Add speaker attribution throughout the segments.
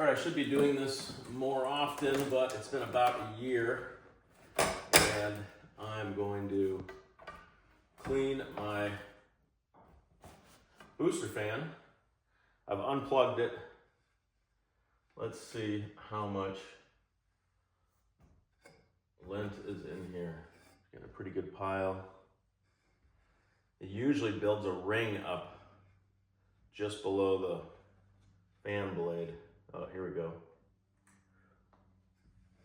Speaker 1: All right, I should be doing this more often, but it's been about a year, and I'm going to clean my booster fan. I've unplugged it. Let's see how much lint is in here. Got a pretty good pile. It usually builds a ring up just below the fan blade. Oh, here we go.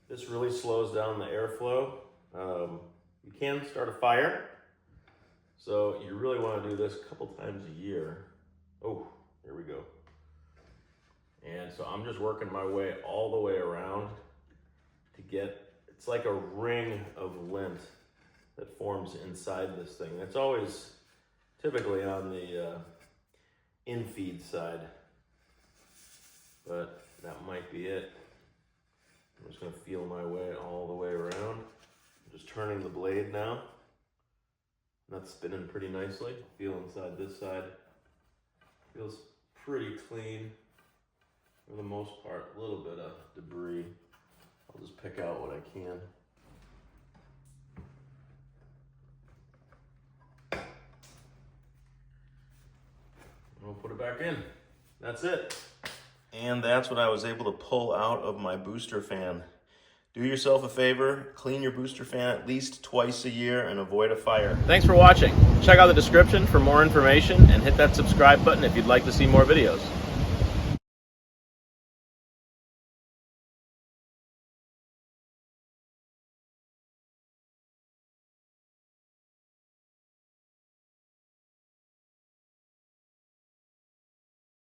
Speaker 1: This really slows down the airflow. You can start a fire, so you really want to do this a couple times a year. Oh, here we go. And so I'm just working my way all the way around to get, it's like a ring of lint that forms inside this thing. It's always typically on the in-feed side, but that might be it. I'm just gonna feel my way all the way around. I'm just turning the blade now. That's spinning pretty nicely. Feel inside this side. Feels pretty clean for the most part. A little bit of debris. I'll just pick out what I can. We'll put it back in. That's it. And that's what I was able to pull out of my booster fan. Do yourself a favor, clean your booster fan at least twice a year and avoid a fire. Thanks for watching. Check out the description for more information and hit that subscribe button if you'd like to see more videos.